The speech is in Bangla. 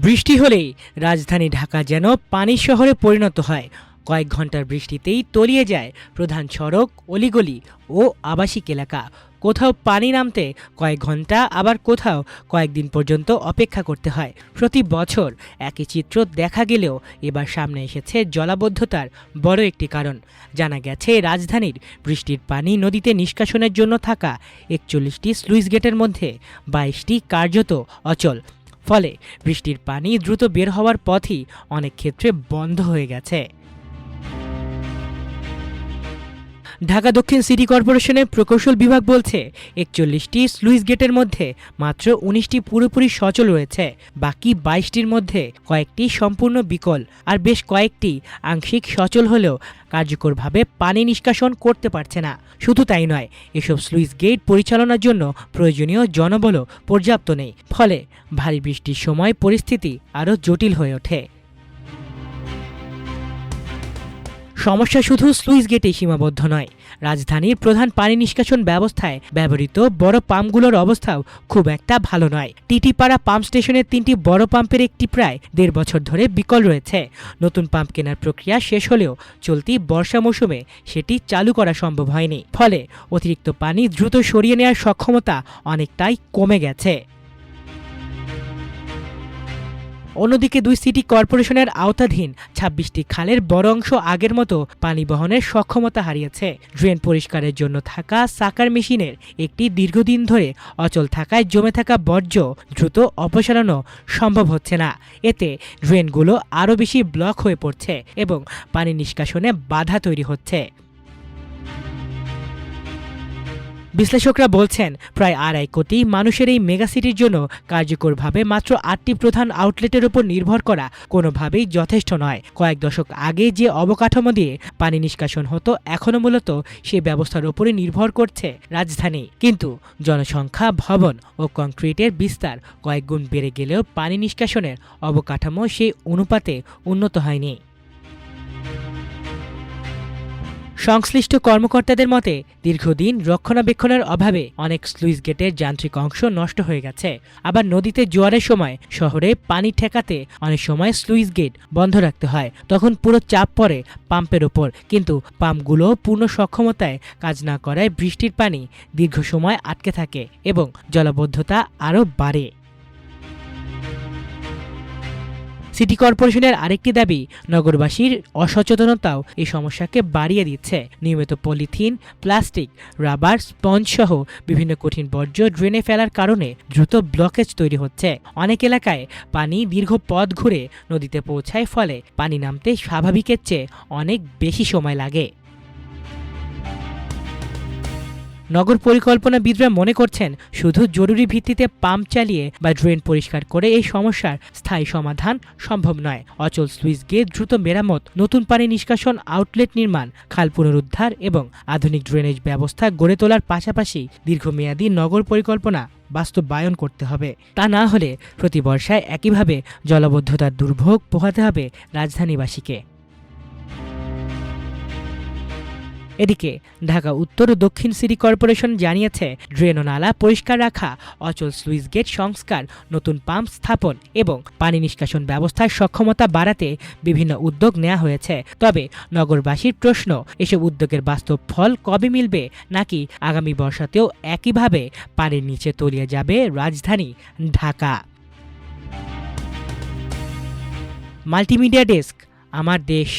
বৃষ্টি হলেই রাজধানী ঢাকা যেন পানির শহরে পরিণত হয়। কয়েক ঘন্টার বৃষ্টিতেই তলিয়ে যায় প্রধান সড়ক, অলিগলি ও আবাসিক এলাকা। কোথাও পানি নামতে কয়েক ঘন্টা, আবার কোথাও কয়েকদিন পর্যন্ত অপেক্ষা করতে হয়। প্রতি বছর একই চিত্র দেখা গেলেও এবার সামনে এসেছে জলাবদ্ধতার বড় একটি কারণ। জানা গেছে, রাজধানীর বৃষ্টির পানি নদীতে নিষ্কাশনের জন্য থাকা ৪১টি স্লুইস গেটের মধ্যে ২২টি কার্যত অচল। ফলে বৃষ্টির পানি দ্রুত বের হওয়ার পথই অনেক ক্ষেত্রে বন্ধ হয়ে গেছে। ঢাকা দক্ষিণ সিটি কর্পোরেশনের প্রকৌশল বিভাগ বলছে, ৪১টি স্লুইস গেটের মধ্যে মাত্র ১৯টি পুরোপুরি সচল রয়েছে। বাকি ২২টির মধ্যে কয়েকটি সম্পূর্ণ বিকল, আর বেশ কয়েকটি আংশিক সচল হলেও কার্যকরভাবে পানি নিষ্কাশন করতে পারছে না। শুধু তাই নয়, এসব স্লুইস গেট পরিচালনার জন্য প্রয়োজনীয় জনবলও পর্যাপ্ত নেই। ফলে ভারী বৃষ্টির সময় পরিস্থিতি আরও জটিল হয়ে ওঠে। সমস্যা শুধু স্লুইস গেটেই সীমাবদ্ধ নয়। রাজধানীর প্রধান পানি নিষ্কাশন ব্যবস্থায় ব্যবহৃত বড় পাম্পগুলোর অবস্থাও খুব একটা ভালো নয়। টিটিপাড়া পাম্প স্টেশনের ৩টি বড় পাম্পের একটি প্রায় ১.৫ বছর ধরে বিকল রয়েছে। নতুন পাম্প কেনার প্রক্রিয়া শেষ হলেও চলতি বর্ষা মৌসুমে সেটি চালু করা সম্ভব হয়নি। ফলে অতিরিক্ত পানি দ্রুত সরিয়ে নেওয়ার সক্ষমতা অনেকটাই কমে গেছে। অন্যদিকে ২ সিটি কর্পোরেশনের আওতাধীন ২৬টি খালের বড় অংশ আগের মতো পানি বহনের সক্ষমতা হারিয়েছে। ড্রেন পরিষ্কারের জন্য থাকা সাকার মেশিনের একটি দীর্ঘদিন ধরে অচল থাকায় জমে থাকা বর্জ্য দ্রুত অপসারণও সম্ভব হচ্ছে না। এতে ড্রেনগুলো আরও বেশি ব্লক হয়ে পড়ছে এবং পানি নিষ্কাশনে বাধা তৈরি হচ্ছে। বিশ্লেষকরা বলছেন, প্রায় ২.৫ কোটি মানুষের এই মেগাসিটির জন্য কার্যকরভাবে মাত্র ৮টি প্রধান আউটলেটের উপর নির্ভর করা কোনোভাবেই যথেষ্ট নয়। কয়েক দশক আগে যে অবকাঠামো দিয়ে পানি নিষ্কাশন হতো, এখনও মূলত সেই ব্যবস্থার উপরে নির্ভর করছে রাজধানী। কিন্তু জনসংখ্যা, ভবন ও কংক্রিটের বিস্তার কয়েক গুণ বেড়ে গেলেও পানি নিষ্কাশনের অবকাঠামো সেই অনুপাতে উন্নত হয়নি। সংশ্লিষ্ট কর্মকর্তাদের মতে, দীর্ঘদিন রক্ষণাবেক্ষণের অভাবে অনেক স্লুইস গেটের যান্ত্রিক অংশ নষ্ট হয়ে গেছে। আবার নদীতে জোয়ারের সময় শহরে পানি ঠেকাতে অনেক সময় স্লুইস গেট বন্ধ রাখতে হয়। তখন পুরো চাপ পড়ে পাম্পের ওপর, কিন্তু পাম্পগুলো পূর্ণ সক্ষমতায় কাজ না করায় বৃষ্টির পানি দীর্ঘ সময় আটকে থাকে এবং জলাবদ্ধতা আরও বাড়ে। সিটি কর্পোরেশনের আরেকটি দাবি, নগরবাসীর অসচেতনতাও এই সমস্যাকে বাড়িয়ে দিচ্ছে। নিয়মিত পলিথিন, প্লাস্টিক, রাবার, স্পঞ্জ সহ বিভিন্ন কঠিন বর্জ্য ড্রেনে ফেলার কারণে দ্রুত ব্লকেজ তৈরি হচ্ছে। অনেক এলাকায় পানি দীর্ঘ পথ ঘুরে নদীতে পৌঁছায়, ফলে পানি নামতে স্বাভাবিকের চেয়ে অনেক বেশি সময় লাগে। নগর পরিকল্পনাবিদরা মনে করছেন, শুধু জরুরি ভিত্তিতে পাম্প চালিয়ে বা ড্রেন পরিষ্কার করে এই সমস্যার স্থায়ী সমাধান সম্ভব নয়। অচল স্লুইস গেট দ্রুত মেরামত, নতুন পানি নিষ্কাশন আউটলেট নির্মাণ, খাল পুনরুদ্ধার এবং আধুনিক ড্রেনেজ ব্যবস্থা গড়ে তোলার পাশাপাশি দীর্ঘমেয়াদী নগর পরিকল্পনা বাস্তবায়ন করতে হবে। তা না হলে প্রতি বর্ষায় একইভাবে জলাবদ্ধতার দুর্ভোগ পোহাতে হবে রাজধানীবাসীকে। এদিকে ঢাকা উত্তর ও দক্ষিণ সিটি কর্পোরেশন জানিয়েছে, ড্রেন ও নালা পরিষ্কার রাখা, অচল স্লুইস গেট সংস্কার, নতুন পাম্প স্থাপন এবং পানি নিষ্কাশন ব্যবস্থার সক্ষমতা বাড়াতে বিভিন্ন উদ্যোগ নেওয়া হয়েছে। তবে নগরবাসীর প্রশ্ন, এসব উদ্যোগের বাস্তব ফল কবে মিলবে, নাকি আগামী বর্ষাতেও একইভাবে পানির নিচে তলিয়ে যাবে রাজধানী ঢাকা। মাল্টিমিডিয়া ডেস্ক, আমার দেশ।